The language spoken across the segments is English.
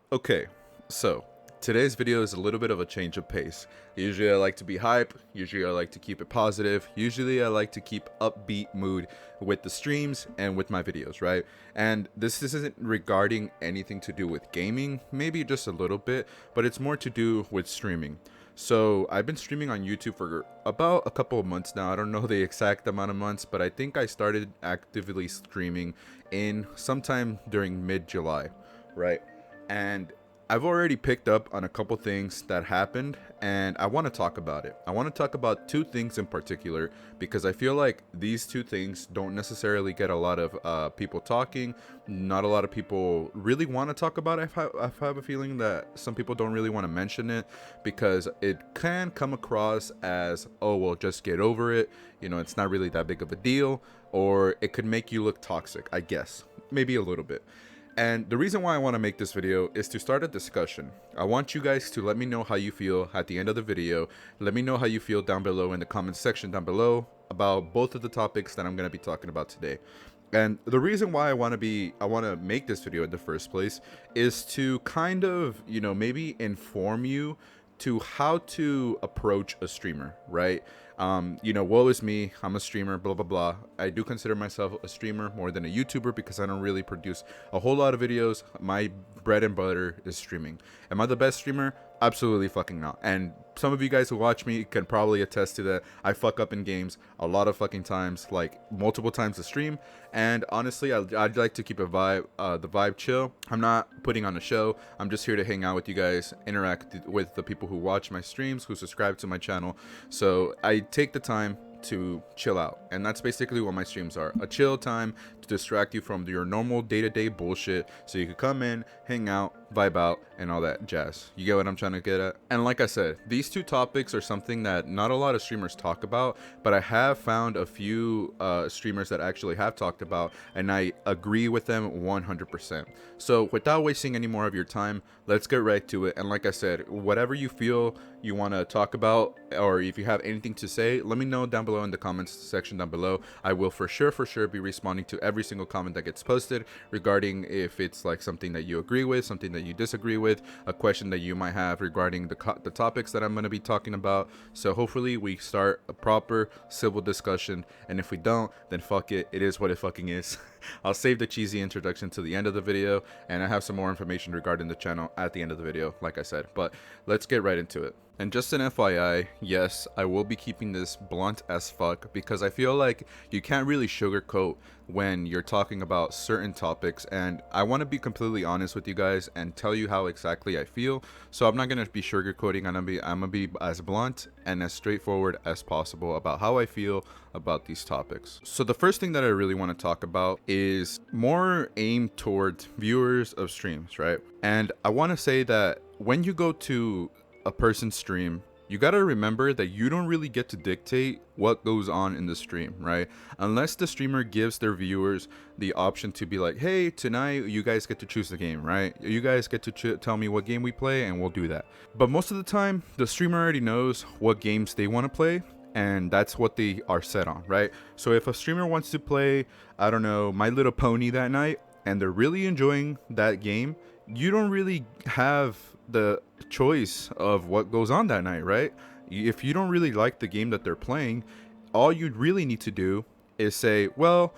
Okay, so today's video is a little bit of a change of pace. Usually I like to be hype, usually I like to keep it positive, usually I like to keep upbeat mood with the streams and with my videos, right? And this isn't regarding anything to do with gaming, maybe just a little bit, but it's more to do with streaming. So I've been streaming on YouTube for about a couple of months now. I don't know the exact amount of months, but I think I started actively streaming in sometime during mid-July, right? And I've already picked up on a couple things that happened, and I want to talk about it. I want to talk about two things in particular because I feel like these two things don't necessarily get a lot of people talking. Not a lot of people really want to talk about it. I have a feeling that some people don't really want to mention it because it can come across as, oh, well, just get over it. You know, it's not really that big of a deal, or it could make you look toxic, I guess. Maybe a little bit. And the reason why I want to make this video is to start a discussion. I want you guys to let me know how you feel at the end of the video. Let me know how you feel down below in the comment section down below about both of the topics that I'm going to be talking about today. And the reason why I want to make this video in the first place is to kind of, maybe inform you to how to approach a streamer, right? Woe is me, I'm a streamer, blah blah blah. I do consider myself a streamer more than a YouTuber because I don't really produce a whole lot of videos. My bread and butter is streaming. Am I the best streamer? Absolutely fucking not. And some of you guys who watch me can probably attest to that. I fuck up in games a lot of fucking times, like multiple times a stream. And honestly, I'd like to keep the vibe chill. I'm not putting on a show. I'm just here to hang out with you guys, interact with the people who watch my streams, who subscribe to my channel. So I take the time to chill out, and that's basically what my streams are: a chill time to distract you from your normal day-to-day bullshit so you can come in, hang out, vibe out, and all that jazz. You get what I'm trying to get at? And like I said, these two topics are something that not a lot of streamers talk about, but I have found a few streamers that actually have talked about, and I agree with them 100%. So without wasting any more of your time, let's get right to it. And like I said, whatever you feel you want to talk about, or if you have anything to say, let me know down below in the comments section down below. I will for sure be responding to every single comment that gets posted regarding if it's like something that you agree with, something that you disagree with, a question that you might have regarding the topics that I'm going to be talking about. So hopefully we start a proper civil discussion, and if we don't, then fuck it, it is what it fucking is. I'll save the cheesy introduction to the end of the video, and I have some more information regarding the channel at the end of the video, like I said. But let's get right into it. And just an FYI, yes, I will be keeping this blunt as fuck because I feel like you can't really sugarcoat when you're talking about certain topics, and I want to be completely honest with you guys and tell you how exactly I feel. So I'm not going to be sugarcoating. I'm gonna be as blunt and as straightforward as possible about how I feel about these topics. So the first thing that I really want to talk about is more aimed towards viewers of streams, right? And I want to say that when you go to a person's stream, you gotta remember that you don't really get to dictate what goes on in the stream, right? Unless the streamer gives their viewers the option to be like, hey, tonight you guys get to choose the game, right? You guys get to tell me what game we play, and we'll do that. But most of the time, the streamer already knows what games they want to play, and that's what they are set on, right? So if a streamer wants to play, I don't know, My Little Pony that night, and they're really enjoying that game, you don't really have the choice of what goes on that night, right? If you don't really like the game that they're playing, all you really need to do is say, well,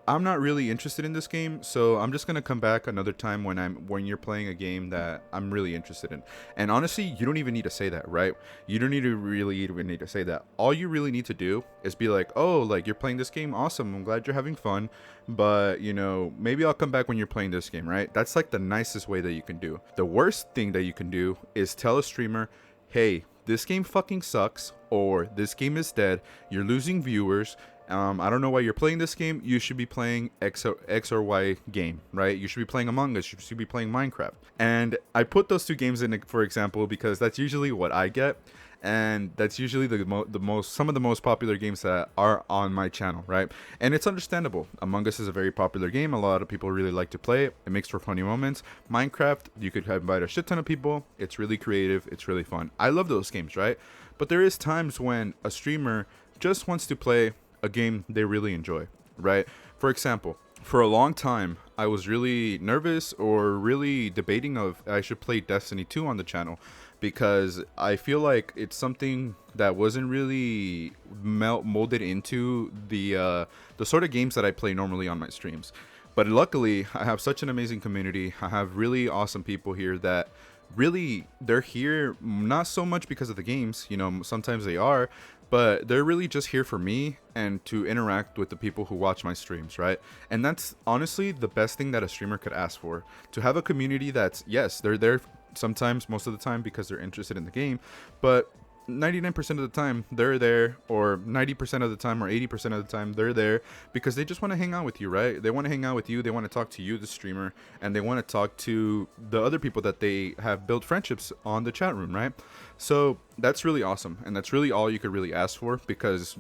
I'm not really interested in this game, so I'm just gonna come back another time when you're playing a game that I'm really interested in. And honestly, you don't even need to say that, right? You don't really even need to say that. All you really need to do is be like, oh, like, you're playing this game, awesome, I'm glad you're having fun, but maybe I'll come back when you're playing this game, right? That's like the nicest way that you can do. The worst thing that you can do is tell a streamer, hey, this game fucking sucks, or this game is dead, you're losing viewers, I don't know why you're playing this game. You should be playing X or Y game, right? You should be playing Among Us. You should be playing Minecraft. And I put those two games in for example because that's usually what I get, and that's usually some of the most popular games that are on my channel, right? And it's understandable. Among Us is a very popular game. A lot of people really like to play it. It makes for funny moments. Minecraft, you could invite a shit ton of people. It's really creative. It's really fun. I love those games, right? But there is times when a streamer just wants to play a game they really enjoy, right? For example, for a long time, I was really nervous or really debating of I should play Destiny 2 on the channel, because I feel like it's something that wasn't really molded into the sort of games that I play normally on my streams. But luckily, I have such an amazing community. I have really awesome people here that really, they're here not so much because of the games, you know, sometimes they are, but they're really just here for me and to interact with the people who watch my streams, right? And that's honestly the best thing that a streamer could ask for, to have a community that's, yes, they're there sometimes, most of the time, because they're interested in the game, but 99% of the time they're there, or 90% of the time, or 80% of the time they're there because they just want to hang out with you, right? They want to hang out with you, they want to talk to you, the streamer, and they want to talk to the other people that they have built friendships on the chat room, right? So that's really awesome, and that's really all you could really ask for, because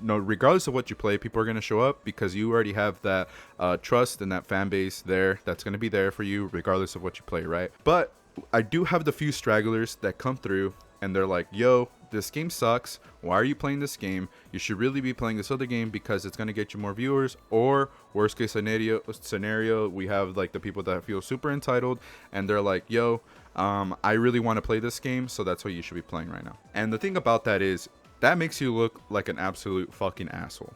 regardless of what you play, people are going to show up because you already have that trust and that fan base there that's going to be there for you regardless of what you play, right? But I do have the few stragglers that come through and they're like, yo, this game sucks. Why are you playing this game? You should really be playing this other game because it's going to get you more viewers. Or worst case scenario, we have like the people that feel super entitled and they're like, yo, I really want to play this game, so that's what you should be playing right now. And the thing about that is, that makes you look like an absolute fucking asshole.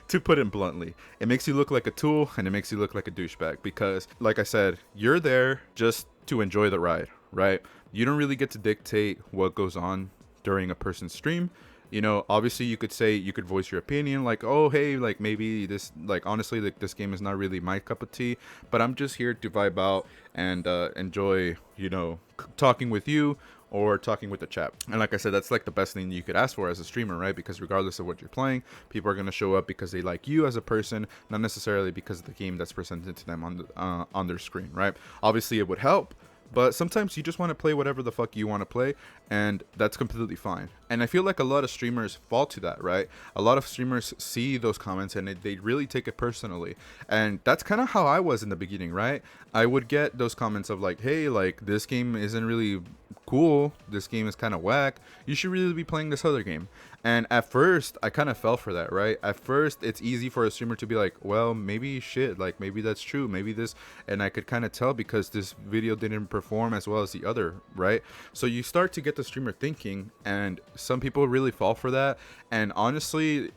To put it bluntly, it makes you look like a tool, and it makes you look like a douchebag, because like I said, you're there just to enjoy the ride, right? You don't really get to dictate what goes on during a person's stream. You know, obviously you could voice your opinion, like, oh, hey, like maybe this, like, honestly, like this game is not really my cup of tea, but I'm just here to vibe out and enjoy, you know, talking with you or talking with the chat. And like I said, that's like the best thing you could ask for as a streamer, right? Because regardless of what you're playing, people are going to show up because they like you as a person, not necessarily because of the game that's presented to them on their screen, right? Obviously it would help, but sometimes you just want to play whatever the fuck you want to play, and that's completely fine. And I feel like a lot of streamers fall to that, right? A lot of streamers see those comments and they really take it personally. And that's kind of how I was in the beginning, right? I would get those comments of like, hey, like this game isn't really cool, this game is kind of whack, you should really be playing this other game. And at first I kind of fell for that, right? At first it's easy for a streamer to be like, well, maybe shit, like maybe that's true, maybe this, and I could kind of tell because this video didn't perform as well as the other, right? So you start to get the streamer thinking, and some people really fall for that. And honestly,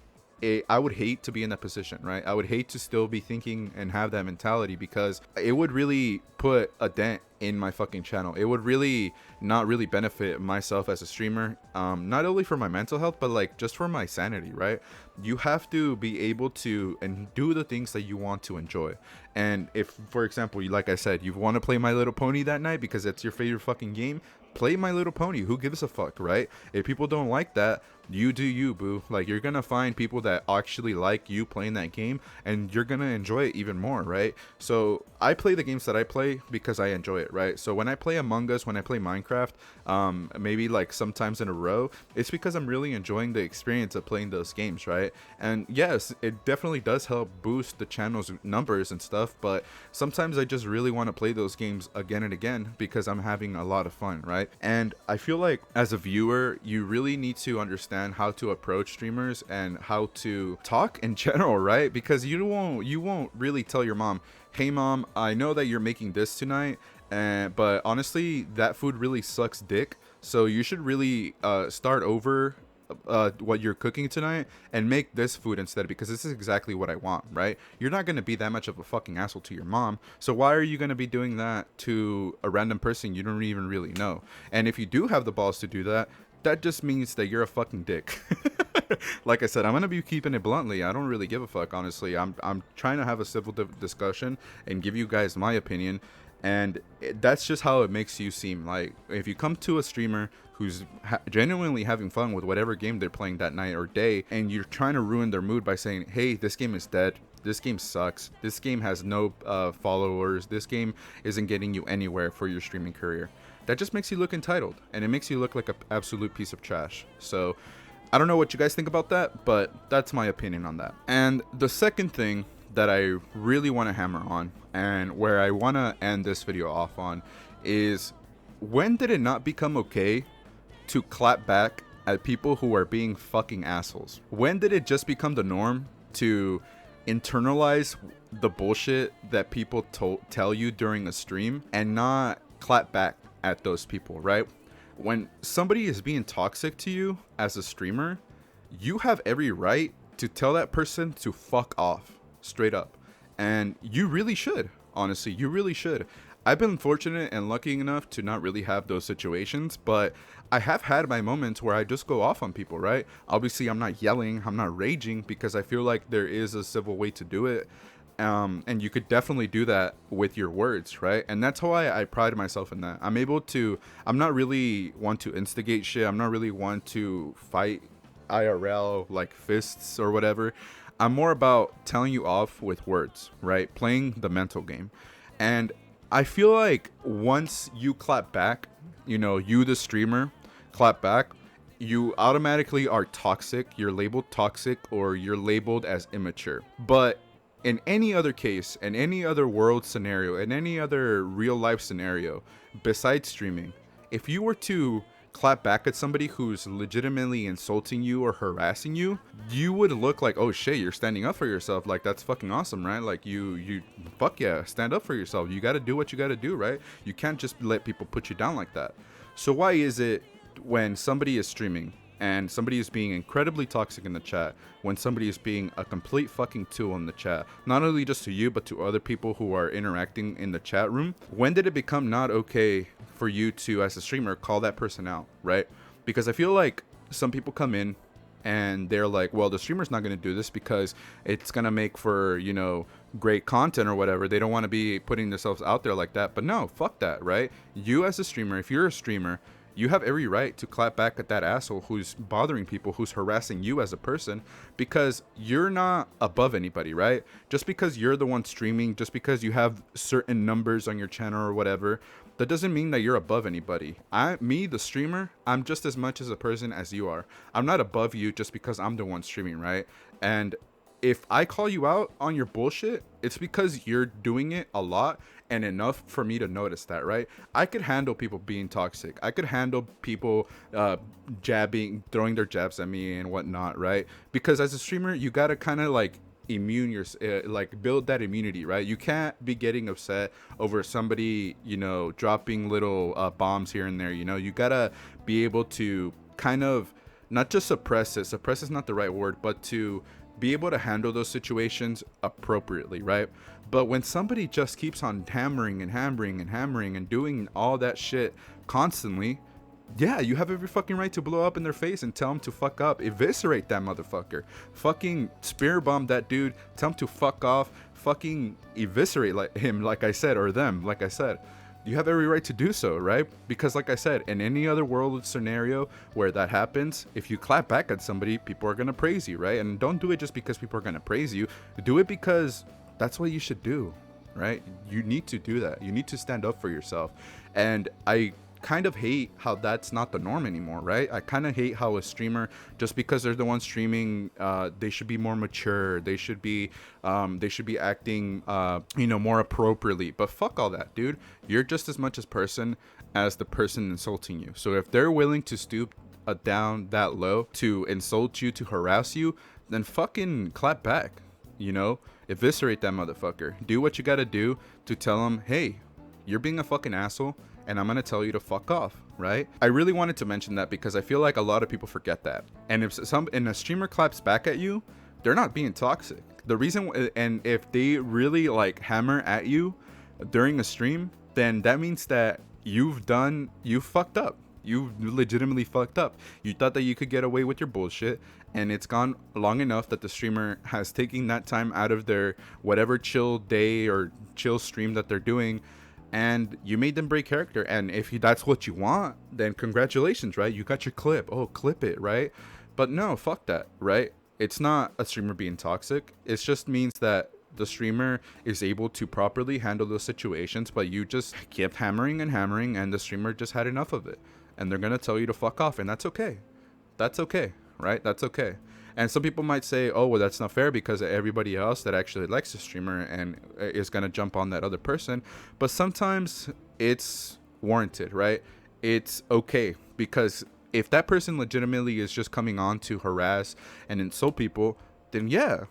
I would hate to be in that position, right? I would hate to still be thinking and have that mentality, because it would really put a dent in my fucking channel. It would really not really benefit myself as a streamer, not only for my mental health, but like just for my sanity, right? You have to be able to and do the things that you want to enjoy. And if, for example, like I said, you want to play My Little Pony that night because it's your favorite fucking game, play My Little Pony. Who gives a fuck, right? If people don't like that, you do you, boo. Like, you're gonna find people that actually like you playing that game, and you're gonna enjoy it even more, right? So I play the games that I play because I enjoy it, right? So when I play Among Us, when I play Minecraft, maybe like sometimes in a row, it's because I'm really enjoying the experience of playing those games, right? And yes, it definitely does help boost the channel's numbers and stuff, but sometimes I just really want to play those games again and again because I'm having a lot of fun, right? And I feel like as a viewer, you really need to understand how to approach streamers and how to talk in general, right? Because you won't really tell your mom, hey mom, I know that you're making this tonight, but honestly that food really sucks dick, so you should really start over what you're cooking tonight and make this food instead, because this is exactly what I want, right? You're not going to be that much of a fucking asshole to your mom, so why are you going to be doing that to a random person you don't even really know? And if you do have the balls to do that, that just means that you're a fucking dick. Like I said, I'm gonna be keeping it bluntly. I don't really give a fuck, honestly. I'm trying to have a civil discussion and give you guys my opinion, and that's just how it makes you seem. Like, if you come to a streamer who's genuinely having fun with whatever game they're playing that night or day, and you're trying to ruin their mood by saying, hey, this game is dead, this game sucks, this game has no followers, this game isn't getting you anywhere for your streaming career, that just makes you look entitled, and it makes you look like an absolute piece of trash. So I don't know what you guys think about that, but that's my opinion on that. And the second thing that I really want to hammer on, and where I want to end this video off on, is when did it not become okay to clap back at people who are being fucking assholes? When did it just become the norm to internalize the bullshit that people tell you during a stream and not clap back at those people, right? When somebody is being toxic to you as a streamer, you have every right to tell that person to fuck off, straight up. And you really should, honestly, you really should. I've been fortunate and lucky enough to not really have those situations, but I have had my moments where I just go off on people, right? Obviously, I'm not yelling, I'm not raging, because I feel like there is a civil way to do it. And you could definitely do that with your words, right? And that's how I pride myself in that. I'm not really one to instigate shit. I'm not really one to fight IRL, like fists or whatever. I'm more about telling you off with words, right? Playing the mental game. And I feel like once you clap back, you the streamer clap back, you automatically are toxic. You're labeled toxic, or you're labeled as immature. But in any other case, in any other world scenario, in any other real life scenario besides streaming, if you were to clap back at somebody who's legitimately insulting you or harassing you, you would look like, oh shit, you're standing up for yourself. Like, that's fucking awesome, right? Like, you fuck yeah, stand up for yourself. You got to do what you got to do, right? You can't just let people put you down like that. So why is it when somebody is streaming and somebody is being incredibly toxic in the chat, when somebody is being a complete fucking tool in the chat, not only just to you, but to other people who are interacting in the chat room, when did it become not okay for you to, as a streamer, call that person out, right? Because I feel like some people come in and they're like, well, the streamer's not going to do this because it's going to make for, great content or whatever. They don't want to be putting themselves out there like that. But no, fuck that, right? You as a streamer, if you're a streamer, you have every right to clap back at that asshole who's bothering people, who's harassing you as a person, because you're not above anybody, right? Just because you're the one streaming, just because you have certain numbers on your channel or whatever, that doesn't mean that you're above anybody. Me, the streamer, I'm just as much as a person as you are. I'm not above you just because I'm the one streaming, right? And if I call you out on your bullshit, it's because you're doing it a lot and enough for me to notice that, right? I could handle people being toxic. I could handle people throwing their jabs at me and whatnot, right? Because as a streamer, you gotta kind of like build that immunity, right? You can't be getting upset over somebody, dropping little bombs here and there. You gotta be able to kind of not just suppress it. Suppress is not the right word, but to be able to handle those situations appropriately, right? But when somebody just keeps on hammering and doing all that shit constantly, yeah, you have every fucking right to blow up in their face and tell them to fuck up. Eviscerate that motherfucker. Fucking spear bomb that dude. Tell him to fuck off. Fucking eviscerate him, like I said, or them, like I said. You have every right to do so, right? Because like I said, in any other world scenario where that happens, if you clap back at somebody, people are going to praise you, right? And don't do it just because people are going to praise you. Do it because that's what you should do, right? You need to do that. You need to stand up for yourself. And I kind of hate how that's not the norm anymore, right? I kind of hate how a streamer, just because they're the one streaming, they should be more mature, they should be acting more appropriately. But fuck all that, dude. You're just as much a person as the person insulting you. So if they're willing to stoop down that low to insult you, to harass you, then fucking clap back, eviscerate that motherfucker. Do what you gotta do to tell them, hey, you're being a fucking asshole, and I'm going to tell you to fuck off, right? I really wanted to mention that because I feel like a lot of people forget that. And if a streamer claps back at you, they're not being toxic. The reason, and if they really like hammer at you during a stream, then that means that you fucked up. You legitimately fucked up. You thought that you could get away with your bullshit, and it's gone long enough that the streamer has taken that time out of their whatever chill day or chill stream that they're doing, and you made them break character. And if that's what you want, then congratulations, right? You got your clip. Oh, clip it, right? But no, fuck that, right? It's not a streamer being toxic. It just means that the streamer is able to properly handle those situations, but you just kept hammering, and the streamer just had enough of it. And they're going to tell you to fuck off, and that's okay. That's okay, right? That's okay. And some people might say, oh, well, that's not fair because everybody else that actually likes the streamer and is going to jump on that other person. But sometimes it's warranted, right? It's okay, because if that person legitimately is just coming on to harass and insult people, then yeah,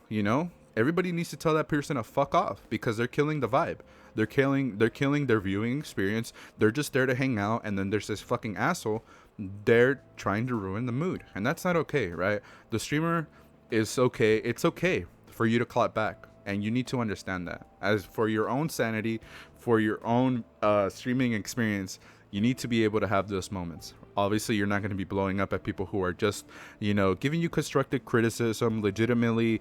everybody needs to tell that person to fuck off, because they're killing the vibe. They're killing their viewing experience. They're just there to hang out, and then there's this fucking asshole. They're trying to ruin the mood, and that's not okay, right? The streamer is okay. It's okay for you to clap back, and you need to understand that. As for your own sanity, for your own streaming experience, you need to be able to have those moments. Obviously, you're not going to be blowing up at people who are just, giving you constructive criticism, legitimately,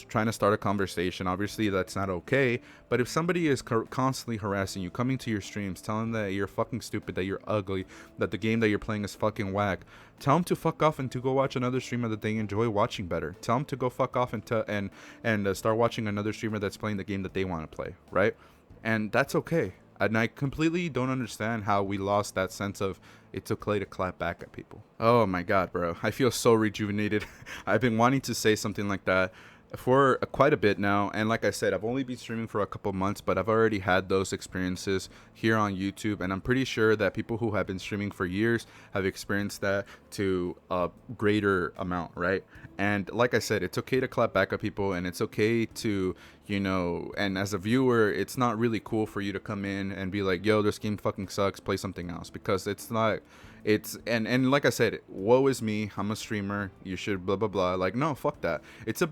trying to start a conversation. Obviously, that's not okay. But if somebody is constantly harassing you, coming to your streams, telling that you're fucking stupid, that you're ugly, that the game that you're playing is fucking whack, tell them to fuck off and to go watch another streamer that they enjoy watching better. Tell them to go fuck off and start watching another streamer that's playing the game that they want to play, right? And that's okay. And I completely don't understand how we lost that sense of it's okay to clap back at people. Oh my god, bro. I feel so rejuvenated. I've been wanting to say something like that for quite a bit now, and like I said, I've only been streaming for a couple months, but I've already had those experiences here on YouTube, and I'm pretty sure that people who have been streaming for years have experienced that to a greater amount, right? And like I said, it's okay to clap back at people, and it's okay to, and as a viewer, it's not really cool for you to come in and be like, yo, this game fucking sucks, play something else, because it's not. And like I said, woe is me, I'm a streamer, you should blah blah blah. Like, no, fuck that. It's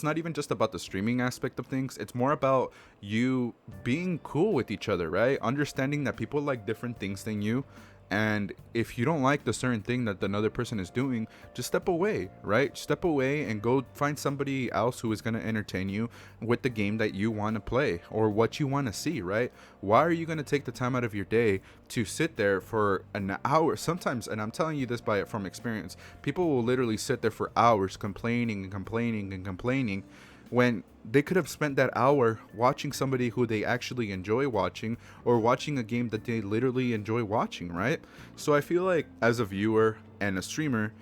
not even just about the streaming aspect of things. It's more about you being cool with each other, right? Understanding that people like different things than you. And if you don't like the certain thing that another person is doing, just step away, right? Step away and go find somebody else who is going to entertain you with the game that you want to play or what you want to see, right? Why are you going to take the time out of your day to sit there for an hour? Sometimes, and I'm telling you this from experience, people will literally sit there for hours complaining and complaining and complaining, when they could have spent that hour watching somebody who they actually enjoy watching, or watching a game that they literally enjoy watching, right? So I feel like as a viewer and a streamer,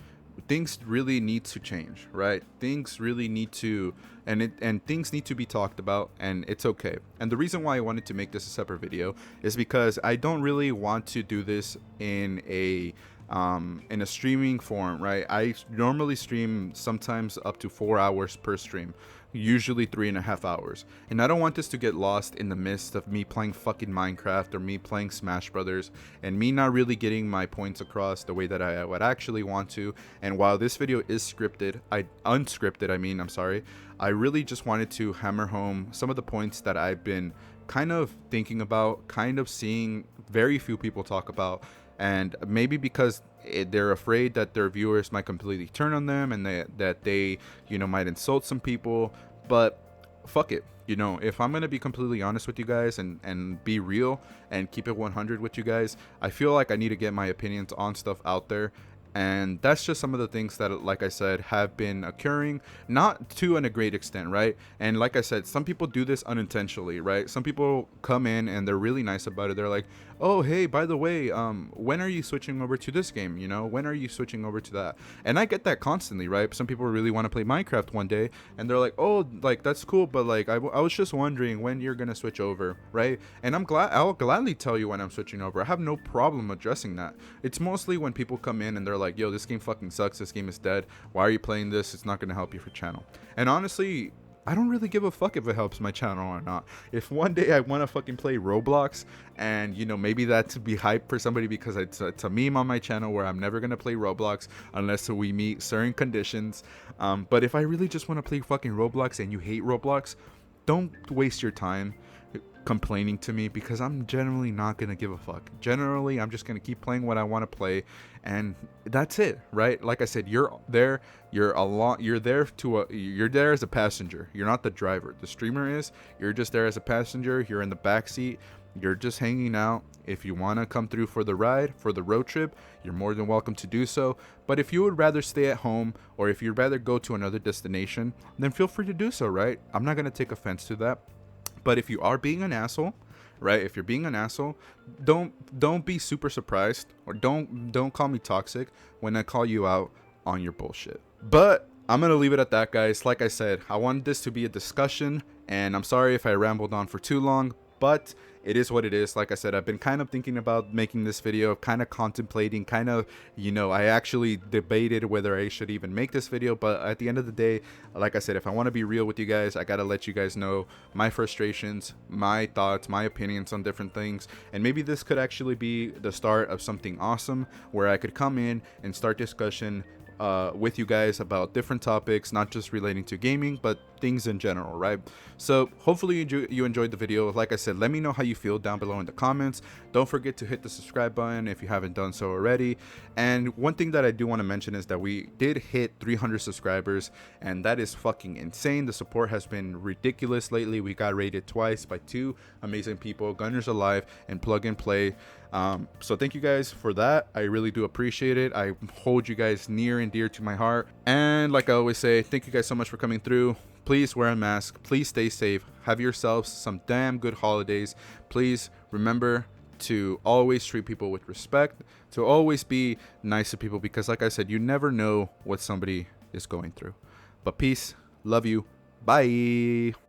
things really need to change, right? Things really need to, and things need to be talked about, and it's okay. And the reason why I wanted to make this a separate video is because I don't really want to do this in a streaming form, right? I normally stream sometimes up to 4 hours per stream, usually 3.5 hours, and I don't want this to get lost in the midst of me playing fucking Minecraft or me playing Smash Brothers and me not really getting my points across the way that I would actually want to. And while this video is unscripted, I really just wanted to hammer home some of the points that I've been kind of thinking about, kind of seeing very few people talk about. And maybe because they're afraid that their viewers might completely turn on them, and that they might insult some people. But fuck it, if I'm gonna be completely honest with you guys and be real and keep it 100 with you guys, I feel like I need to get my opinions on stuff out there. And that's just some of the things that, like I said, have been occurring, not to a great extent, right? And like I said, some people do this unintentionally, right? Some people come in and they're really nice about it. They're like, oh, hey, by the way, when are you switching over to this game? When are you switching over to that? And I get that constantly, right? Some people really want to play Minecraft one day, and they're like, oh, like, that's cool, but like, I was just wondering when you're gonna switch over, right? And I'll gladly tell you when I'm switching over. I have no problem addressing that. It's mostly when people come in and they're like, yo, this game fucking sucks, this game is dead, why are you playing this, it's not gonna help your channel. And honestly, I don't really give a fuck if it helps my channel or not. If one day I want to fucking play Roblox, and maybe that's be hype for somebody because it's a meme on my channel where I'm never gonna play Roblox unless we meet certain conditions. But if I really just want to play fucking Roblox and you hate Roblox, don't waste your time complaining to me, because I'm generally not gonna give a fuck. Generally, I'm just gonna keep playing what I want to play, and that's it, right? Like I said, you're there as a passenger. You're not the driver. The streamer is. You're just there as a passenger. You're in the back seat. You're just hanging out. If you want to come through for the ride, for the road trip, you're more than welcome to do so. But if you would rather stay at home, or if you'd rather go to another destination, then feel free to do so, right? I'm not gonna take offense to that. But if you are being an asshole, right? If you're being an asshole, don't be super surprised, or don't call me toxic when I call you out on your bullshit. But I'm gonna leave it at that, guys. Like I said, I wanted this to be a discussion, and I'm sorry if I rambled on for too long, but it is what it is. Like I said, I've been kind of thinking about making this video, kind of contemplating, kind of, you know, I actually debated whether I should even make this video, but at the end of the day, like I said, if I want to be real with you guys, I gotta let you guys know my frustrations, my thoughts, my opinions on different things, and maybe this could actually be the start of something awesome where I could come in and start discussion with you guys about different topics, not just relating to gaming, but things in general, right? So hopefully you enjoyed the video. Like I said, let me know how you feel down below in the comments. Don't forget to hit the subscribe button if you haven't done so already. And one thing that I do want to mention is that we did hit 300 subscribers, and that is fucking insane. The support has been ridiculous lately. We got rated twice by two amazing people, Gunners Alive and Plug and Play. So thank you guys for that. I really do appreciate it. I hold you guys near and dear to my heart. And like I always say, thank you guys so much for coming through. Please wear a mask. Please stay safe. Have yourselves some damn good holidays. Please remember to always treat people with respect, to always be nice to people, because like I said, you never know what somebody is going through. But peace. Love you. Bye.